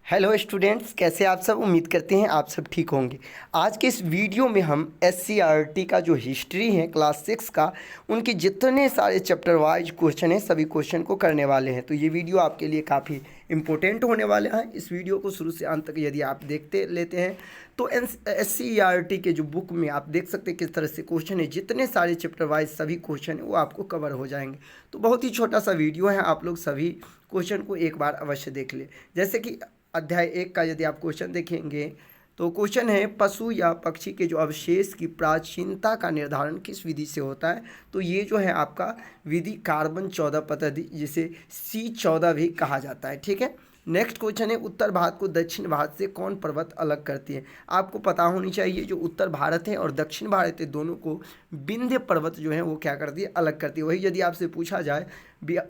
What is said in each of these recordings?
Hello students, कैसे आप सब। उम्मीद करते हैं आप सब ठीक होंगे। आज के इस वीडियो में हम एससीईआरटी का जो हिस्ट्री है क्लास 6 का, उनके जितने सारे चैप्टर वाइज क्वेश्चन हैं सभी क्वेश्चन को करने वाले हैं। तो ये वीडियो आपके लिए काफ़ी इंपॉर्टेंट होने वाले हैं। इस वीडियो को शुरू से अंत तक यदि आप देखते लेते हैं तो एससीईआरटी के जो बुक में आप देख सकते हैं किस तरह से क्वेश्चन है, जितने सारे चैप्टर वाइज सभी क्वेश्चन है वो आपको कवर हो जाएंगे। तो बहुत ही छोटा सा वीडियो है, आप लोग सभी क्वेश्चन को एक बार अवश्य देख ले। जैसे कि अध्याय 1 का यदि आप क्वेश्चन देखेंगे तो क्वेश्चन है, पशु या पक्षी के जो अवशेष की प्राचीनता का निर्धारण किस विधि से होता है। तो ये जो है आपका विधि कार्बन 14 पद्धति, जिसे C14 भी कहा जाता है। ठीक है। नेक्स्ट क्वेश्चन है, उत्तर भारत को दक्षिण भारत से कौन पर्वत अलग करती है। आपको पता होनी चाहिए जो उत्तर भारत है और दक्षिण भारत है दोनों को विंध्य पर्वत जो है वो क्या करती है, अलग करती है। वही यदि आपसे पूछा जाए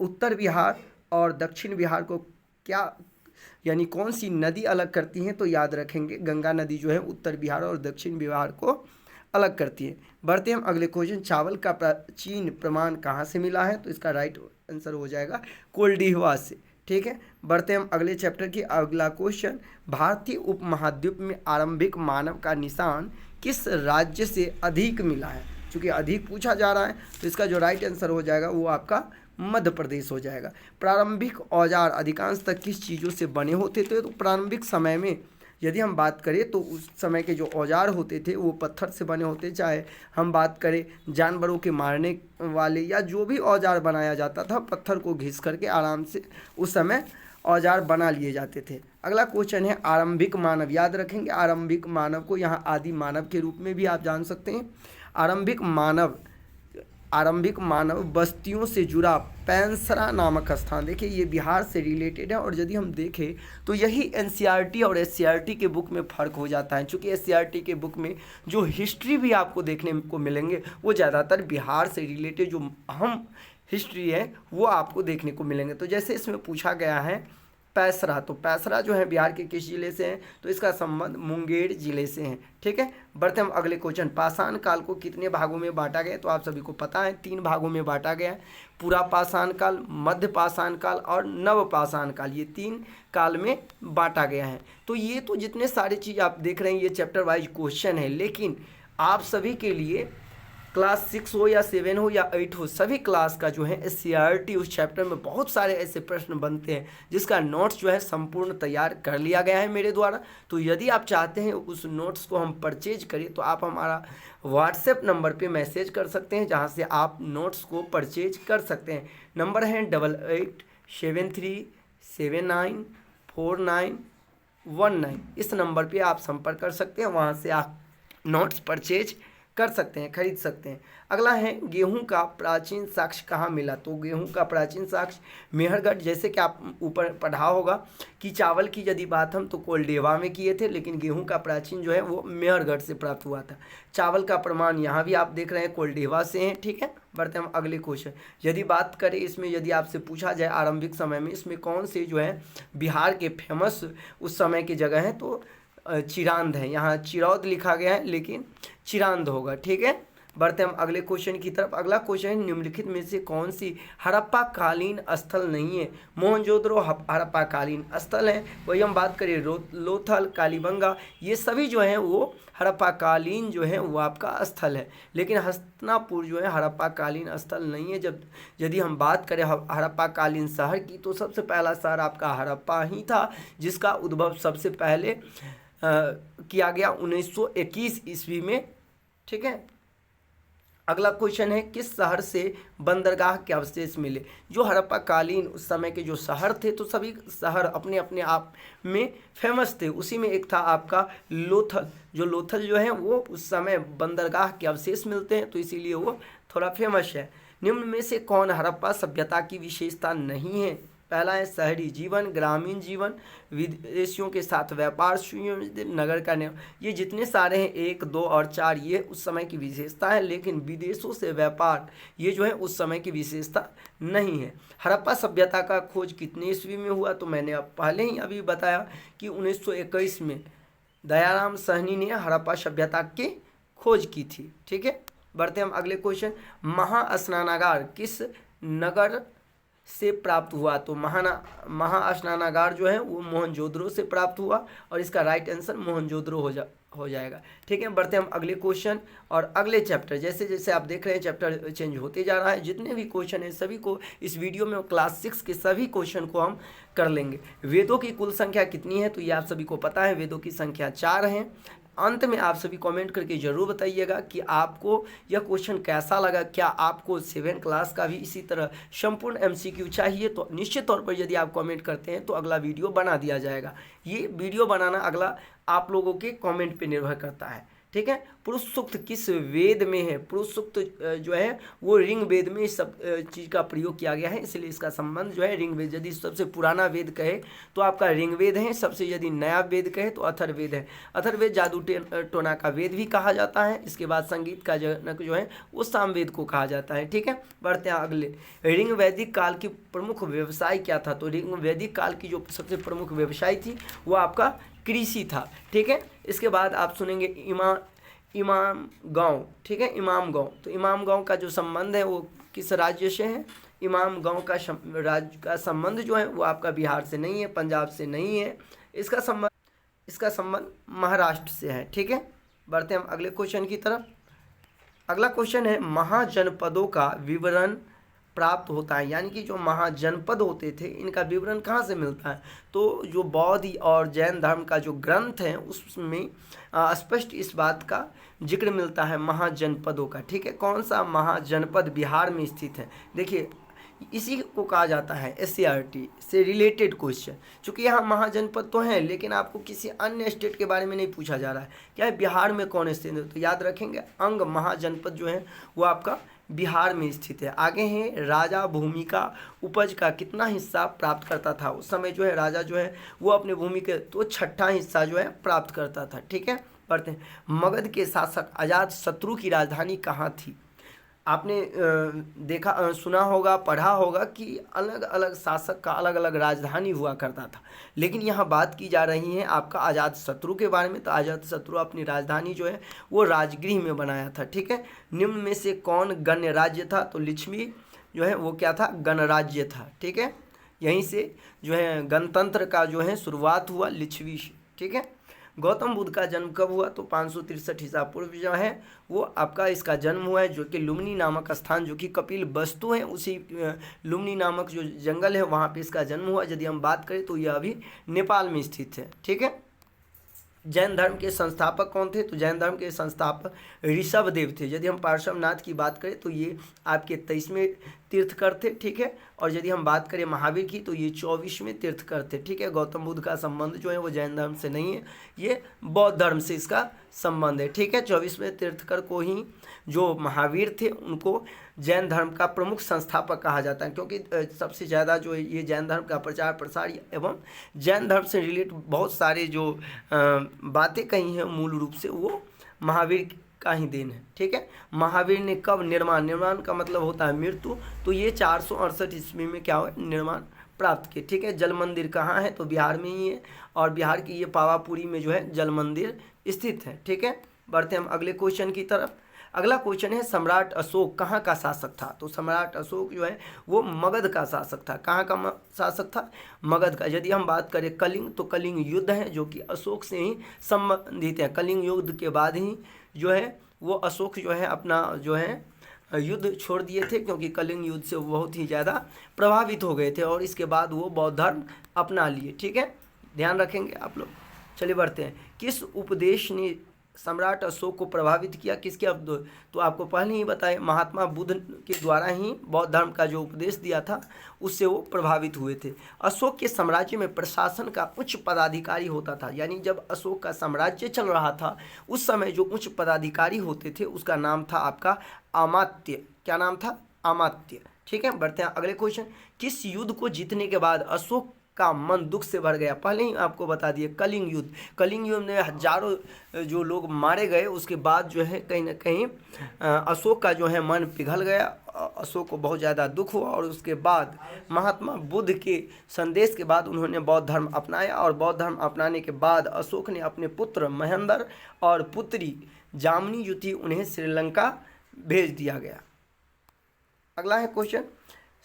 उत्तर बिहार और दक्षिण बिहार को क्या यानी कौन सी नदी अलग करती हैं, तो याद रखेंगे गंगा नदी जो है उत्तर बिहार और दक्षिण बिहार को अलग करती है। बढ़ते हैं हम अगले क्वेश्चन, चावल का प्राचीन प्रमाण कहाँ से मिला है। तो इसका राइट आंसर हो जाएगा कोल्डिहवा से। ठीक है। बढ़ते हैं हम अगले चैप्टर की अगला क्वेश्चन, भारतीय उपमहाद्वीप में आरंभिक मानव का निशान किस राज्य से अधिक मिला है। चूँकि अधिक पूछा जा रहा है तो इसका जो राइट आंसर हो जाएगा वो आपका मध्य प्रदेश हो जाएगा। प्रारंभिक औजार अधिकांश तक किस चीज़ों से बने होते थे। तो प्रारंभिक समय में यदि हम बात करें तो उस समय के जो औजार होते थे वो पत्थर से बने होते, चाहे हम बात करें जानवरों के मारने वाले या जो भी औजार बनाया जाता था पत्थर को घिस करके आराम से उस समय औजार बना लिए जाते थे। अगला क्वेश्चन है, आरंभिक मानव, याद रखेंगे आरंभिक मानव को यहाँ आदि मानव के रूप में भी आप जान सकते हैं। आरंभिक मानव बस्तियों से जुड़ा पैंसरा नामक स्थान, देखिए ये बिहार से रिलेटेड है। और यदि हम देखें तो यही एनसीईआरटी और एससीईआरटी के बुक में फ़र्क हो जाता है, क्योंकि एससीईआरटी के बुक में जो हिस्ट्री भी आपको देखने को मिलेंगे वो ज़्यादातर बिहार से रिलेटेड जो अहम हिस्ट्री है वो आपको देखने को मिलेंगे। तो जैसे इसमें पूछा गया है पैसरा, तो पैसरा जो है बिहार के किस जिले से है, तो इसका संबंध मुंगेर जिले से है। ठीक है। बढ़ते हम अगले क्वेश्चन, पाषाण काल को कितने भागों में बांटा गया। तो आप सभी को पता है 3 भागों में बांटा गया है, पूरा पाषाण काल, मध्य पाषाण काल और नव पाषाण काल, ये 3 काल में बांटा गया है। तो ये तो जितने सारी चीज़ आप देख रहे हैं ये चैप्टर वाइज क्वेश्चन है, लेकिन आप सभी के लिए क्लास 6 हो या 7 हो या 8 हो, सभी क्लास का जो है एससीईआरटी उस चैप्टर में बहुत सारे ऐसे प्रश्न बनते हैं जिसका नोट्स जो है संपूर्ण तैयार कर लिया गया है मेरे द्वारा। तो यदि आप चाहते हैं उस नोट्स को हम परचेज करें तो आप हमारा व्हाट्सएप नंबर पे मैसेज कर सकते हैं, जहां से आप नोट्स को परचेज कर सकते हैं। नंबर है 8873794919। इस नंबर पर आप संपर्क कर सकते हैं, वहाँ से आप नोट्स परचेज कर सकते हैं, खरीद सकते हैं। अगला है, गेहूं का प्राचीन साक्ष्य कहाँ मिला। तो गेहूं का प्राचीन साक्ष्य मेहरगढ़, जैसे कि आप ऊपर पढ़ा होगा कि चावल की यदि बात हम तो कोल्डेवा में किए थे, लेकिन गेहूं का प्राचीन जो है वो मेहरगढ़ से प्राप्त हुआ था। चावल का प्रमाण यहाँ भी आप देख रहे हैं कोल्डेवा से हैं। ठीक है। बढ़ते हम अगले क्वेश्चन, यदि बात करें इसमें यदि आपसे पूछा जाए आरंभिक समय में इसमें कौन से जो है बिहार के फेमस उस समय की जगह है, तो चिरांद है। यहाँ चिरौद लिखा गया है लेकिन चिरांद होगा। ठीक है। बढ़ते हम अगले क्वेश्चन की तरफ। अगला क्वेश्चन है, निम्नलिखित में से कौन सी हड़प्पा कालीन स्थल नहीं है। मोहनजोदड़ो हड़प्पा कालीन स्थल है। वही हम बात करें लोथल, कालीबंगा, ये सभी जो है वो हड़प्पा कालीन जो है वो आपका स्थल है, लेकिन हस्तिनापुर जो है हड़प्पा कालीन स्थल नहीं है। जब यदि हम बात करें हड़प्पा कालीन शहर की तो सबसे पहला शहर आपका हड़प्पा ही था, जिसका उद्भव सबसे पहले किया गया 1921 ईस्वी में। ठीक है। अगला क्वेश्चन है, किस शहर से बंदरगाह के अवशेष मिले। जो हड़प्पा कालीन उस समय के जो शहर थे तो सभी शहर अपने अपने आप में फेमस थे, उसी में एक था आपका लोथल। जो लोथल जो है वो उस समय बंदरगाह के अवशेष मिलते हैं तो इसीलिए वो थोड़ा फेमस है। निम्न में से कौन हड़प्पा सभ्यता की विशेषता नहीं है। पहला है शहरी जीवन, ग्रामीण जीवन, विदेशियों के साथ व्यापार, सुयोजित नगर का नियम। ये जितने सारे हैं 1, 2 और 4 ये उस समय की विशेषता है, लेकिन विदेशों से व्यापार ये जो है उस समय की विशेषता नहीं है। हड़प्पा सभ्यता का खोज कितने ईस्वी में हुआ। तो मैंने अब पहले ही अभी बताया कि 1921 में दयाराम साहनी ने हड़प्पा सभ्यता की खोज की थी। ठीक है। बढ़ते हम अगले क्वेश्चन, महास्नानागार किस नगर से प्राप्त हुआ? तो महास्नानागार जो है वो मोहनजोदड़ो से प्राप्त हुआ और इसका राइट आंसर मोहनजोदड़ो हो जाएगा। ठीक है, बढ़ते हम अगले क्वेश्चन और अगले चैप्टर। जैसे जैसे आप देख रहे हैं चैप्टर चेंज होते जा रहा है, जितने भी क्वेश्चन हैं सभी को इस वीडियो में क्लास 6 के सभी क्वेश्चन को हम कर लेंगे। वेदों की कुल संख्या कितनी है? तो ये आप सभी को पता है, वेदों की संख्या 4 है। अंत में आप सभी कमेंट करके ज़रूर बताइएगा कि आपको यह क्वेश्चन कैसा लगा। क्या आपको 7 क्लास का भी इसी तरह संपूर्ण MCQ चाहिए? तो निश्चित तौर पर यदि आप कमेंट करते हैं तो अगला वीडियो बना दिया जाएगा। ये वीडियो बनाना अगला आप लोगों के कमेंट पे निर्भर करता है। ठीक है, पुरुष सूक्त किस वेद में है? पुरुष सूक्त जो है वो ऋग वेद में इस सब चीज़ का प्रयोग किया गया है, इसलिए इसका संबंध जो है ऋग वेद। यदि सबसे पुराना वेद कहे तो आपका ऋग्वेद है, सबसे यदि नया वेद कहे तो अथर्ववेद है। अथर्ववेद जादू टोना का वेद भी कहा जाता है। इसके बाद संगीत का जनक जो है वो सामवेद को कहा जाता है। ठीक है, बढ़ते हैं अगले। ऋग वैदिक काल की प्रमुख व्यवसाय क्या था? तो ऋग वैदिक काल की जो सबसे प्रमुख व्यवसाय थी वो आपका कृषि था। ठीक है, इसके बाद आप सुनेंगे इमाम गांव। ठीक है, इमाम गांव। तो इमाम गांव का जो संबंध है वो किस राज्य से है? इमाम गांव का राज्य का संबंध जो है वो आपका बिहार से नहीं है, पंजाब से नहीं है, इसका संबंध महाराष्ट्र से है। ठीक है, बढ़ते हम अगले क्वेश्चन की तरफ। अगला क्वेश्चन है महाजनपदों का विवरण प्राप्त होता है, यानी कि जो महाजनपद होते थे इनका विवरण कहाँ से मिलता है? तो जो बौद्ध और जैन धर्म का जो ग्रंथ है उसमें स्पष्ट इस बात का जिक्र मिलता है महाजनपदों का। ठीक है, कौन सा महाजनपद बिहार में स्थित है? देखिए इसी को कहा जाता है SCRT से रिलेटेड क्वेश्चन। चूँकि यहाँ महाजनपद तो हैं लेकिन आपको किसी अन्य स्टेट के बारे में नहीं पूछा जा रहा है। क्या है, बिहार में कौन स्थित है? तो याद रखेंगे अंग महाजनपद जो है वो आपका बिहार में स्थित है। आगे हैं, राजा भूमि का उपज का कितना हिस्सा प्राप्त करता था? उस समय जो है राजा जो है वो अपने भूमि के तो 6ठा हिस्सा जो है प्राप्त करता था। ठीक है, पढ़ते हैं। मगध के शासक अजातशत्रु की राजधानी कहाँ थी? आपने सुना होगा, पढ़ा होगा कि अलग अलग शासक का अलग अलग राजधानी हुआ करता था, लेकिन यहाँ बात की जा रही है आपका अजातशत्रु के बारे में। तो अजातशत्रु अपनी राजधानी जो है वो राजगृह में बनाया था। ठीक है, निम्न में से कौन गणराज्य था? तो लिच्छवी जो है वो क्या था? गणराज्य था। ठीक है, यहीं से जो है गणतंत्र का जो है शुरुआत हुआ लिच्छवी से। ठीक है, गौतम बुद्ध का जन्म कब हुआ? तो 563 ईसा पूर्व जो है वो आपका इसका जन्म हुआ है, जो कि लुम्बिनी नामक स्थान, जो कि कपिल वस्तु है, उसी लुम्बिनी नामक जो जंगल है वहाँ पे इसका जन्म हुआ। यदि हम बात करें तो यह अभी नेपाल में स्थित है। ठीक है, जैन धर्म के संस्थापक कौन थे? तो जैन धर्म के संस्थापक ऋषभदेव थे। यदि हम पार्श्वनाथ की बात करें तो ये आपके 23वें तीर्थकर थे। ठीक है, और यदि हम बात करें महावीर की तो ये 24वें तीर्थकर थे। ठीक है, गौतम बुद्ध का संबंध जो है वो जैन धर्म से नहीं है, ये बौद्ध धर्म से इसका संबंध है। ठीक है, 24वें तीर्थकर को ही जो महावीर थे उनको जैन धर्म का प्रमुख संस्थापक कहा जाता है, क्योंकि सबसे ज़्यादा जो ये जैन धर्म का प्रचार प्रसार एवं जैन धर्म से रिलेटेड बहुत सारे जो बातें कही हैं मूल रूप से वो महावीर का ही देन है। ठीक है, महावीर ने कब निर्माण का मतलब होता है मृत्यु, तो ये 468 ईस्वी में क्या हुआ? निर्माण प्राप्त किए। ठीक है, जल मंदिर कहाँ है? तो बिहार में ही है, और बिहार की ये पावापुरी में जो है जल मंदिर स्थित है। ठीक है, बढ़ते हम अगले क्वेश्चन की तरफ। अगला क्वेश्चन है सम्राट अशोक कहाँ का शासक था? तो सम्राट अशोक जो है वो मगध का शासक था। कहाँ का शासक था? मगध का। यदि हम बात करें कलिंग, तो कलिंग युद्ध है जो कि अशोक से ही संबंधित है। कलिंग युद्ध के बाद ही जो है वो अशोक जो है अपना जो है युद्ध छोड़ दिए थे, क्योंकि कलिंग युद्ध से वो बहुत ही ज़्यादा प्रभावित हो गए थे और इसके बाद वो बौद्ध धर्म अपना लिए। ठीक है, ध्यान रखेंगे आप लोग। चलिए बढ़ते हैं। किस उपदेश ने सम्राट अशोक को प्रभावित किया? किसके तो आपको पहले ही बताए, महात्मा बुद्ध के द्वारा ही बौद्ध धर्म का जो उपदेश दिया था उससे वो प्रभावित हुए थे। अशोक के साम्राज्य में प्रशासन का उच्च पदाधिकारी होता था, यानी जब अशोक का साम्राज्य चल रहा था उस समय जो उच्च पदाधिकारी होते थे उसका नाम था आपका अमात्य। क्या नाम था? अमात्य। ठीक है, बढ़ते हैं अगले क्वेश्चन। किस युद्ध को जीतने के बाद अशोक का मन दुख से भर गया? पहले ही आपको बता दिए, कलिंग युद्ध। कलिंग युद्ध में हजारों जो लोग मारे गए, उसके बाद जो है कहीं ना कहीं अशोक का जो है मन पिघल गया, अशोक को बहुत ज़्यादा दुख हुआ और उसके बाद महात्मा बुद्ध के संदेश के बाद उन्होंने बौद्ध धर्म अपनाया और बौद्ध धर्म अपनाने के बाद अशोक ने अपने पुत्र महेंद्र और पुत्री जामनी जो थी उन्हें श्रीलंका भेज दिया गया। अगला है क्वेश्चन,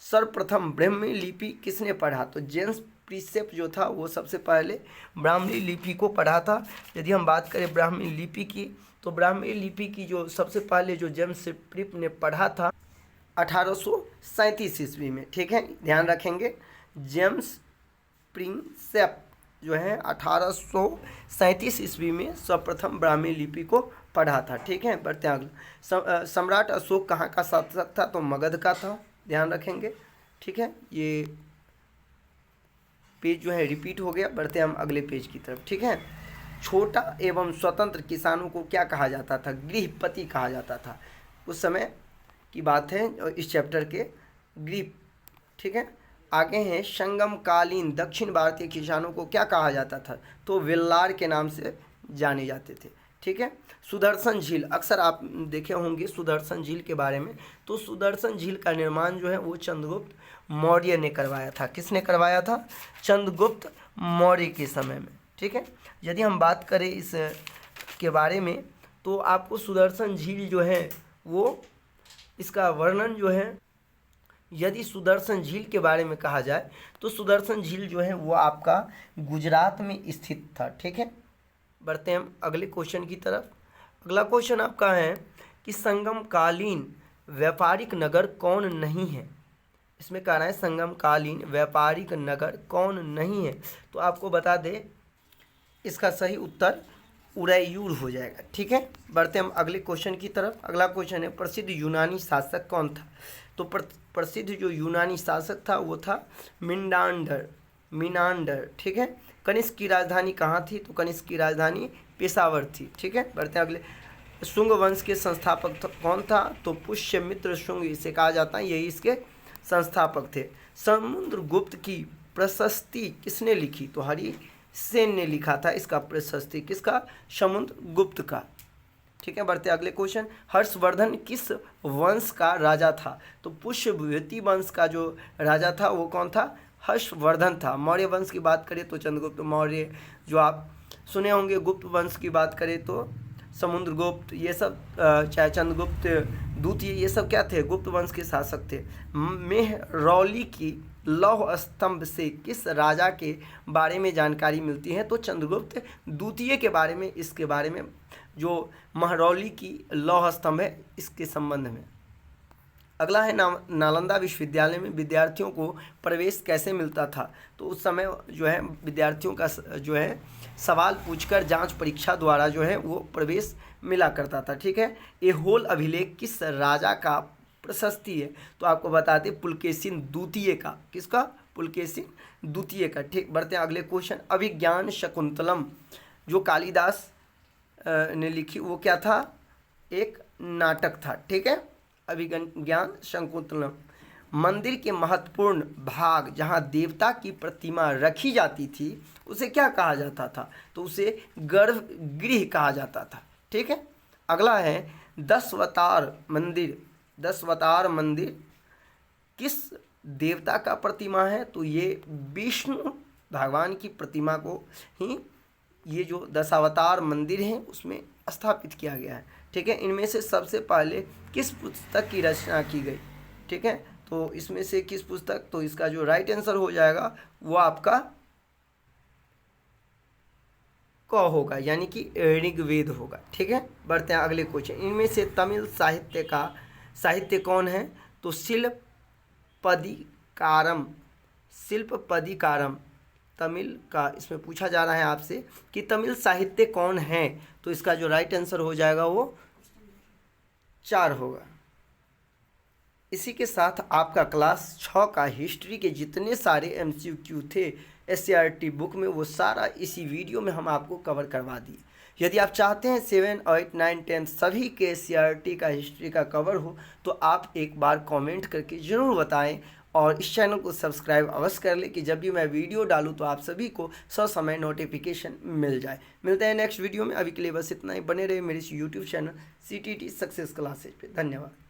सर्वप्रथम ब्राह्मी लिपि किसने पढ़ा? तो जेम्स प्रिसेप जो था वो सबसे पहले ब्राह्मी लिपि को पढ़ा था। यदि हम बात करें ब्राह्मी लिपि की, तो ब्राह्मी लिपि की जो सबसे पहले जो जेम्स प्रिप ने पढ़ा था 1837 ईस्वी में। ठीक है, ध्यान रखेंगे, जेम्स प्रिंसेप जो है 1837 ईस्वी में सर्वप्रथम ब्राह्मी लिपि को पढ़ा था। ठीक है, बढ़ते हैं अगला। सम्राट अशोक कहाँ का शासक था? तो मगध का था, ध्यान रखेंगे। ठीक है, ये पेज जो है रिपीट हो गया। बढ़ते हैं हम अगले पेज की तरफ। ठीक है, छोटा एवं स्वतंत्र किसानों को क्या कहा जाता था? गृहपति कहा जाता था। उस समय की बात है इस चैप्टर के गृह। ठीक है, आगे हैं संगमकालीन दक्षिण भारतीय किसानों को क्या कहा जाता था? तो वेल्लार के नाम से जाने जाते थे। ठीक है, सुदर्शन झील, अक्सर आप देखे होंगे सुदर्शन झील के बारे में। तो सुदर्शन झील का निर्माण जो है वो चंद्रगुप्त मौर्य ने करवाया था। किसने करवाया था? चंद्रगुप्त मौर्य के समय में। ठीक है, यदि हम बात करें इस के बारे में, तो आपको सुदर्शन झील जो है वो इसका वर्णन जो है, यदि सुदर्शन झील के बारे में कहा जाए तो सुदर्शन झील जो है वो आपका गुजरात में स्थित था। ठीक है, बढ़ते हैं हम अगले क्वेश्चन की तरफ। अगला क्वेश्चन आपका है कि संगमकालीन व्यापारिक नगर कौन नहीं है? इसमें कह रहा है संगमकालीन व्यापारिक नगर कौन नहीं है, तो आपको बता दे इसका सही उत्तर उदयपुर हो जाएगा। ठीक है, बढ़ते हम अगले क्वेश्चन की तरफ। अगला क्वेश्चन है प्रसिद्ध यूनानी शासक कौन था? तो प्रसिद्ध जो यूनानी शासक था वो था मिनांडर। ठीक है, कनिष्क की राजधानी कहाँ थी? तो कनिष्क की राजधानी पेशावर थी। ठीक है, बढ़ते हैं अगले। शुंग वंश के संस्थापक कौन था? तो पुष्यमित्र शुंग इसे कहा जाता है, यही इसके संस्थापक थे। समुद्रगुप्त की प्रशस्ति किसने लिखी? तो हरिसेन ने लिखा था इसका प्रशस्ति। किसका? समुद्रगुप्त का। ठीक है, बढ़ते अगले क्वेश्चन। हर्षवर्धन किस वंश का राजा था? तो पुष्यभूति वंश का जो राजा था वो कौन था? हर्षवर्धन था। मौर्य वंश की बात करें तो चंद्रगुप्त मौर्य, जो आप सुने होंगे। गुप्त वंश की बात करें तो समुद्रगुप्त, ये सब चाहे चंद्रगुप्त द्वितीय, ये सब क्या थे? गुप्त वंश के शासक थे। मेहरौली की लौह स्तंभ से किस राजा के बारे में जानकारी मिलती है? तो चंद्रगुप्त द्वितीय के बारे में, इसके बारे में जो महरौली की लौह स्तंभ है इसके संबंध में। अगला है नालंदा विश्वविद्यालय में विद्यार्थियों को प्रवेश कैसे मिलता था? तो उस समय जो है विद्यार्थियों का जो है सवाल पूछकर जांच परीक्षा द्वारा जो है वो प्रवेश मिला करता था। ठीक है, ऐहोल अभिलेख किस राजा का प्रशस्ति है? तो आपको बताते पुलकेशिन द्वितीय का। किसका? पुलकेशिन द्वितीय का। ठीक, बढ़ते हैं अगले क्वेश्चन। अभिज्ञान शकुंतलम जो कालिदास ने लिखी वो क्या था? एक नाटक था। ठीक है, अभिज्ञान शकुंतलम। मंदिर के महत्वपूर्ण भाग जहाँ देवता की प्रतिमा रखी जाती थी उसे क्या कहा जाता था? तो उसे गर्भगृह कहा जाता था। ठीक है, अगला है दशावतार मंदिर। दशावतार मंदिर किस देवता का प्रतिमा है? तो ये विष्णु भगवान की प्रतिमा को ही ये जो दशावतार मंदिर है उसमें स्थापित किया गया है। ठीक है, इनमें से सबसे पहले किस पुस्तक की रचना की गई? ठीक है, तो इसमें से किस पुस्तक? तो इसका जो राइट आंसर हो जाएगा वो आपका क होगा, यानी कि ऋग्वेद होगा। ठीक है, बढ़ते हैं अगले क्वेश्चन। इनमें से तमिल साहित्य कौन है? तो शिल्पपदिकारम तमिल का इसमें पूछा जा रहा है आपसे कि तमिल साहित्य कौन है? तो इसका जो राइट आंसर हो जाएगा वो 4 होगा। इसी के साथ आपका क्लास 6 का हिस्ट्री के जितने सारे MCQ थे SCERT बुक में वो सारा इसी वीडियो में हम आपको कवर करवा दिए। यदि आप चाहते हैं 7, 8, 9, 10 सभी के SCERT का हिस्ट्री का कवर हो तो आप एक बार कमेंट करके ज़रूर बताएं और इस चैनल को सब्सक्राइब अवश्य कर लें कि जब भी मैं वीडियो डालूं तो आप सभी को ससमय नोटिफिकेशन मिल जाए। मिलते हैं नेक्स्ट वीडियो में। अभी के लिए बस इतना ही। बने रहे मेरे इस YouTube channel CTT success classes पे। धन्यवाद।